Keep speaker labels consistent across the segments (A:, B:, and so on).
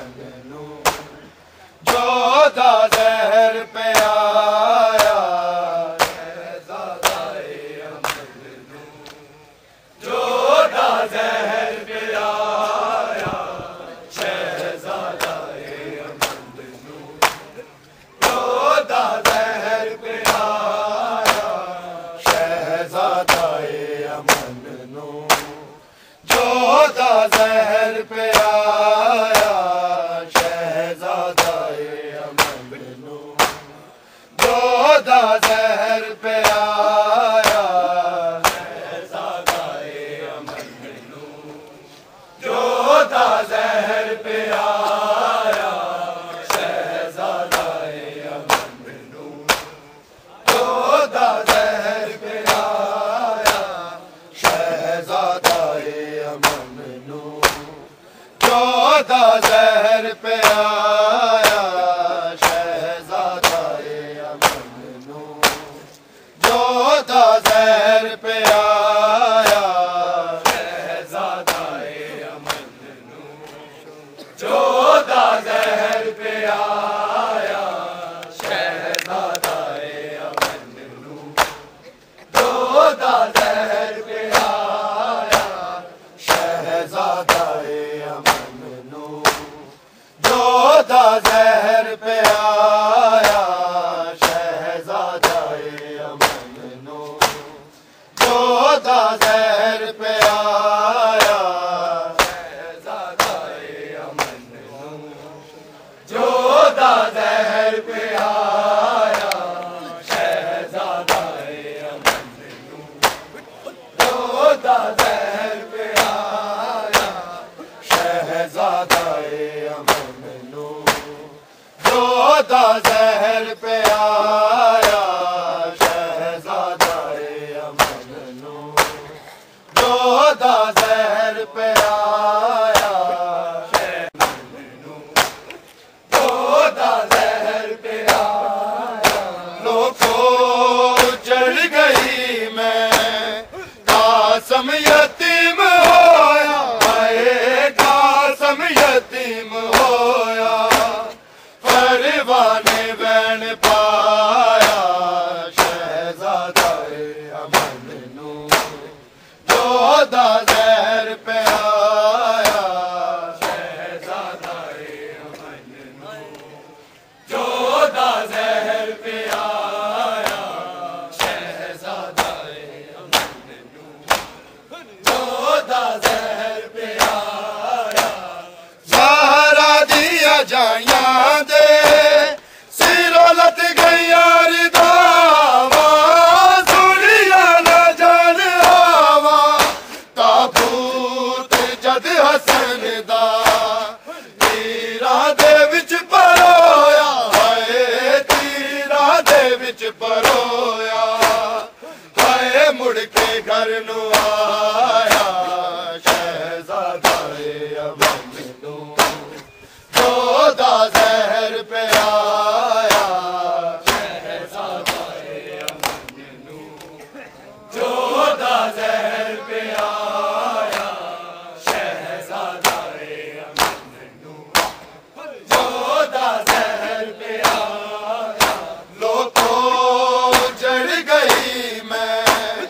A: अमन नू जोधा जहर पे आया शहजादाए अमन नू जोधा जहर पे आया शहजादाए अमन नू जोधा जहर पे आया शहजादाए अमन नू जोधा जहर पे आया शहजादाए अमन नू जोधा जहर पे आया शहजादाए अमन नू जोधा जहर पे आया शहजादाए अमन नू जोधा जहर पे आया शहजादाए अमन नू जोधा जहर पे आया शहजादाए अमन नू जोधा जहर पे आया शहजादाए अमन नू जोधा जहर पे आया शहजादाए अमन नू जोधा जहर पे आया शहजादाए अमन नू जोधा जहर पे आया शहजादाए अमन नू जोधा जहर पे आया शहजादाए अमन नू जोधा जहर पे आया शहजादाए अमन नू जोधा जहर पे आया शहजादाए अमन नू जोधा जहर पे आया शहजादाए अमन नू जोधा जहर पे आया जोधा जहर पे आया लोगों चढ़ गई मैं कासम यतीम होया हाय कासम यतीम होया परवाने बैन पाया शहजादाए अमन नू जोधा जहर पे आया शहजादाए अमन नू जोधा जहर पे आया शहजादाए अमन नू जोधा जहर पे आया ज़हरा दिया जाया दे सिरों लत गईया रिदावा सुनिया न जान आवा ताबूत जद हसन दा तीरा दे विच परोया हाय तीरा दे विच परोया हाय मुड़ के घर नू आया शहजादाए अमन नू जोधा जहर पे आया शहजादाए अमन नू जोधा जहर पे आया शहजादाए अमन नू जोधा जहर पे आया लोगों चढ़ गई मैं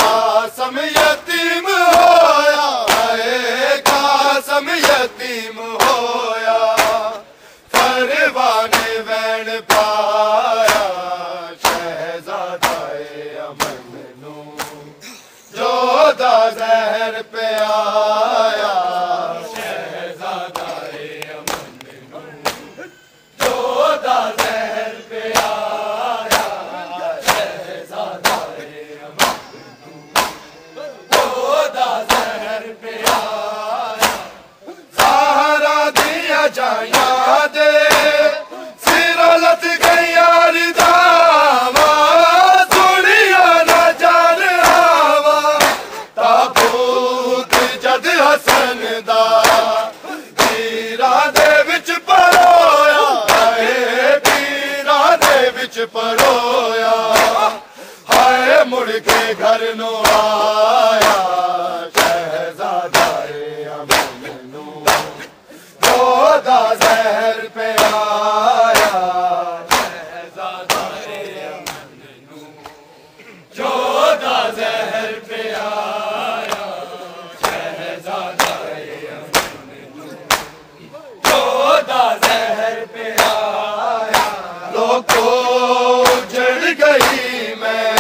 A: कासम यतीम होया हाय कासम यतीम होया परवाने बैन पाया शहजादाए अमन नू जोधा जहर पे आया शहजादाए अमन नू जोधा जहर पे आया शहजादाए अमन नू जोधा जहर पे आया ज़हरा दिया जाया दे सिरों लत गईया रिदावा सुनिया न जान आवा ताबूत जद हसन दा तीरा दे विच परोया हाय तीरा दे विच परोया हाय मुड़ के घर नू आया शहजादाए अमन नू जोधा जहर पे आया, लोगों जड़ गई मैं,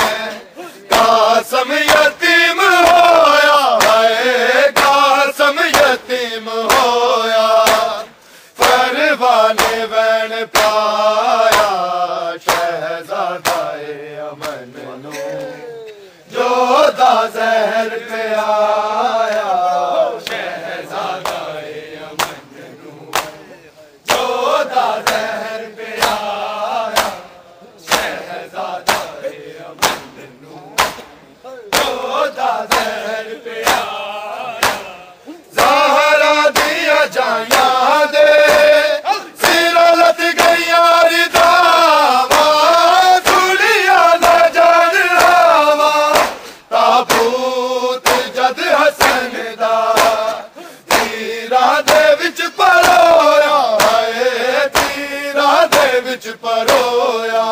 A: कासम यतीम होया है, कासम यतीम होया, परवाने वैन पाया, शहजादाए अमन नू, जोधा जहर पे आया, शहजादाए अमन नू, जोधा जहर पे आया, शहजादाए अमन नू, जोधा जहर पे आया, ज़हरा दिया जाया दे, सिरा लत गईया रिदावा, सुनिया न जान आवा, ताबूत जद हसन दा, तीरा दे विच परोया है, तीरा दे विच परोया,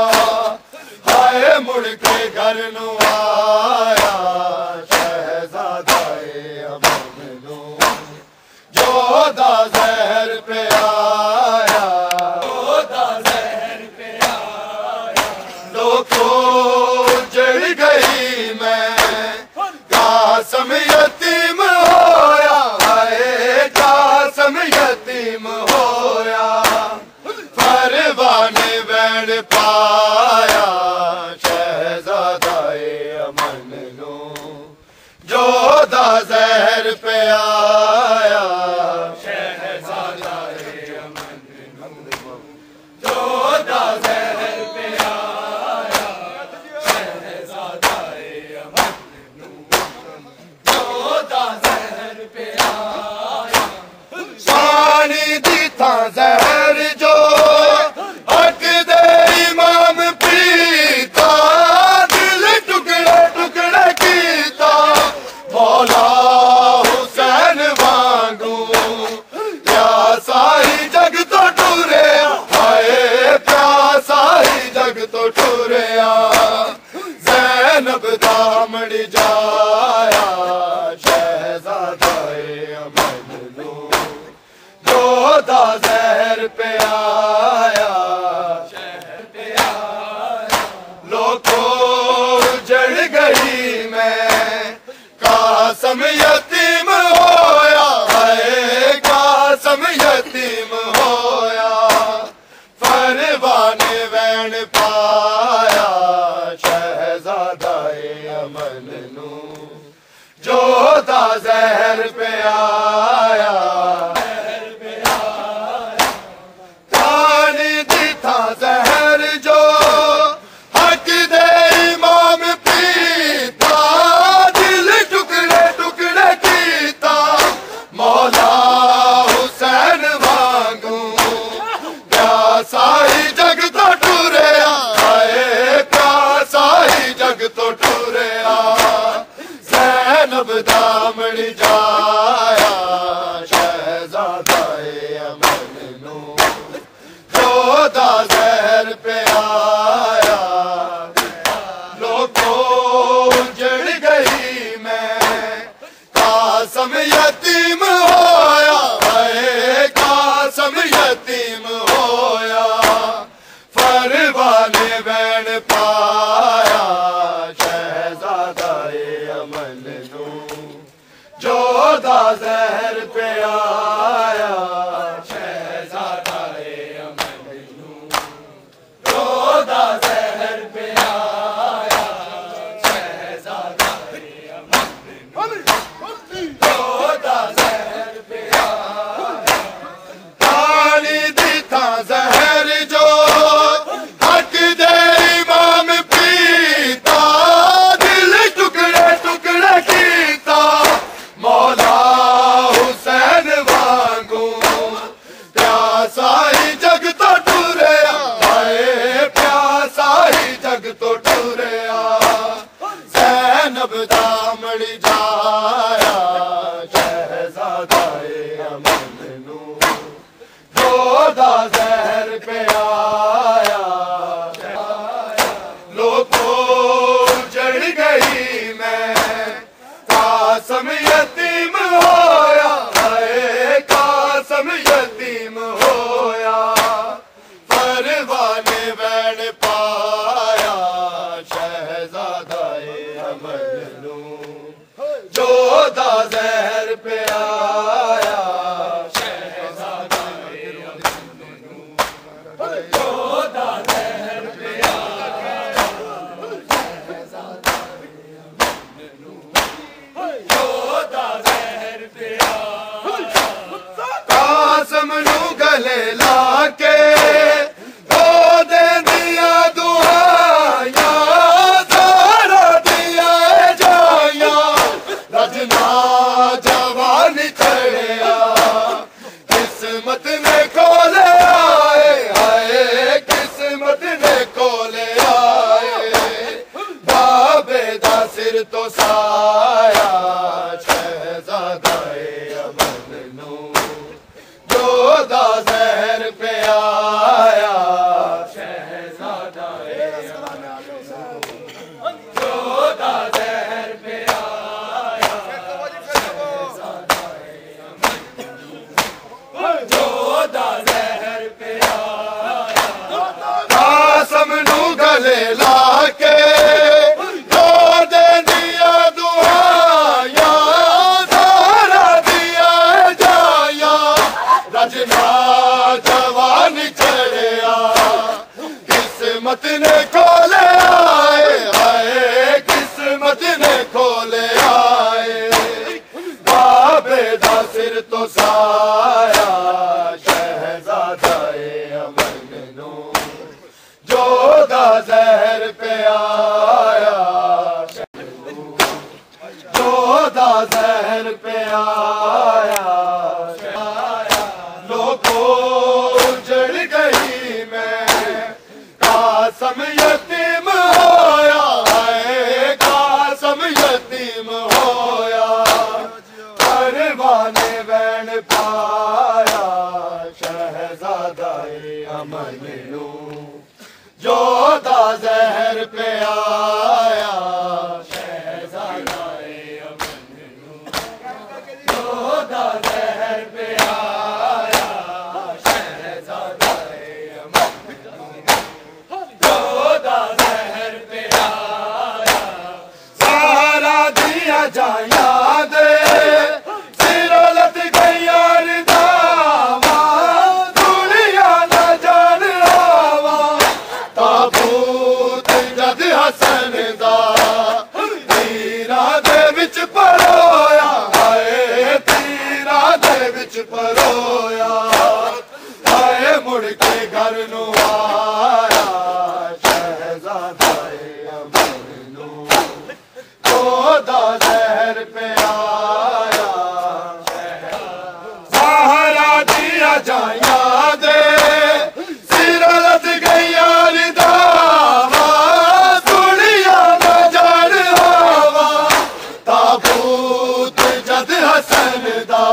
A: हाय मुड़ के घर नू आया, शहजादाए अमन नू, जोधा जहर पे आया, जोधा जहर पे आया, लोगों जड़ गई मैं, कासम यतीम होया है, कासम यतीम होया, परवाने वैन पाया, शहजादाए अमन नू, जोधा जहर पे आया, शहजादाए अमन नू, जोधा जहर पे आया, शहजादाए अमन नू, जोधा जहर पे आया, पानी दी था जहर जो हक दे इमाम पीता, दिल टुकड़े टुकड़े कीता, मौला हुसैन वांगू, प्यासा ही जग तो टुरिया, हाय प्यासा ही जग तो टुरिया, ज़ैनब दामड़ी जाया, शहजादाए अमन नू, जोधा जहर पे आया, शहर पे आया, लोगों जड़ गई मैं, कासम यतीम होया है, कासम यतीम होया, परवाने वैन पाया, शहजादाए अमन नू, जोधा जहर पे आया, जहर पे आया, पानी दी था जहर जो हक दे इमाम पीता, दिल टुकड़े टुकड़े कीता, मौला हुसैन वांगू, प्यासा ही जग तो टुरिया, हाय प्यासा ही जग तो टुरिया, ज़ैनब दामड़ी जाया, शहजादाए अमन नू, जोधा जहर पे आया, लोगों जड़ गई मैं, कासम यतीम होया है, कासम यतीम होया, परवाने वैन पाया, शहजादाए अमन नू, जोधा जहर पे आया, शहजादाए अमन नू, जोधा जहर पे आया, शहजादाए अमन नू, जोधा जहर पे आया, पानी दी था जहर जो हक दे इमाम पीता, दिल टुकड़े टुकड़े कीता, मौला हुसैन वांगू, प्यासा ही जग तो टुरिया, हाय प्यासा ही जग तो टुरिया, ज़ैनब दामड़ी जाया, शहजादाए अमन नू, जोधा जहर पे आया, लोगों जड़ गई मैं, कासम यतीम होया है, कासम यतीम होया। जोधा जहर पे आया शहजादा जोधा जहर पे आया जोधा जहर पे आया कासम नू गले लाके किस्मत ने खोले आए आए किस्मत ने खोले आए बाबे दा सिर तो साया शहजादाए अमन नू जोधा जहर पे आया जोधा जहर पे आया लोगों उजड़ गई मैं कासम यतीम होया है कासम यतीम होया परवाने बैन पाया शहजादाए अमन नू जोधा जहर पे आया शहजादाए अमन नू जोधा जहर पे आया शहजादाए अमन जोधा जहर पे आया सारा दिया जाया दे सिरलत गया दावा दुनिया न जान आवा ताबूत जद हसन दा तीरा दे विच परोया हाय तीरा दे विच परोया हाय मुड़ के घर नू आया शहजादाए अमन नू जोधा जहर पे आया सहारा दिया जाया दे सिरलत गया दावा दुनिया न जान आवा ताबूत जद हसन दा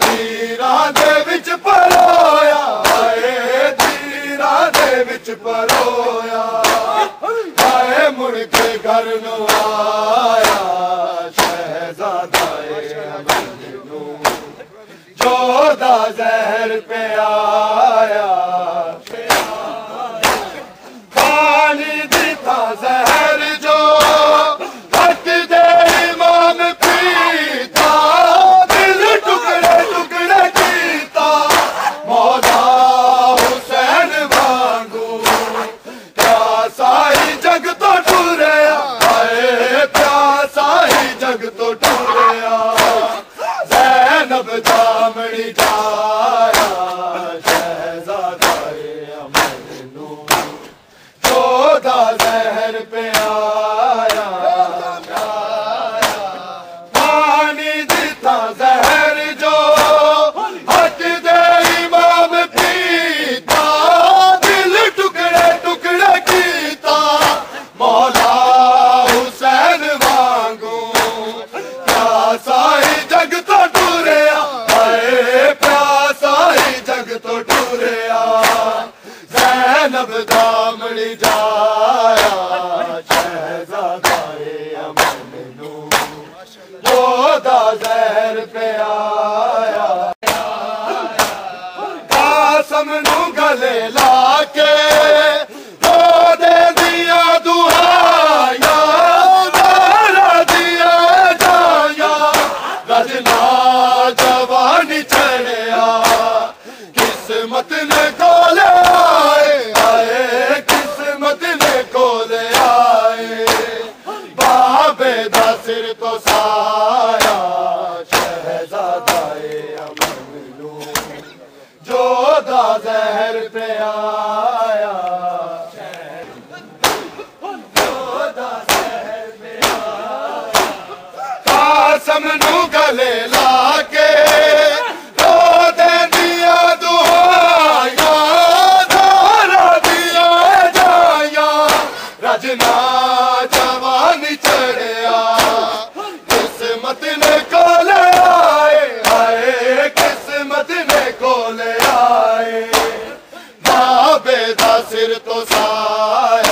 A: तीरा दे विच परोया हाय तीरा दे विच परोया हाय मुड़ के घर नू आया शहजादाए अमन नू जोधा जहर पे आया पानी दिता जहर जो हक दे इमाम पीता दिल टुकड़े टुकड़े कीता मौला हुसैन वांगू प्यासा ही जग तो टुरया हाय प्यासा ही जग तो टुरया ज़ैनब दामड़ी जाया शहजादाए अमन नू जोधा जहर पे आया पानी दिता जहर जो हक दे इमाम पीता दिल टुकड़े टुकड़े कीता मौला हुसैन वांगू प्यासा ही जग तो टुरया हाय प्यासा ही जग तो टुरया ज़ैनब दामड़ी जाया शहजादाए अमन नू जोधा जहर पे आया कासम नू गले लाके रो दे दिया दुहाया दारा दिया जाया रजना जवानी चढ़िया किस्मत ने खोले आए आए किस्मत ने खोले आए बाबे दा सिर तो साया शहजादाए अमन नू जोधा जहर पे आया जोधा जहर पे आया कासम नू गले लाके रो दे दिया दुहाया धारा दिया जाया रजना जवानी चढ़िया किस्मत ने खोले आए आए किस्मत ने खोले सिर तो साया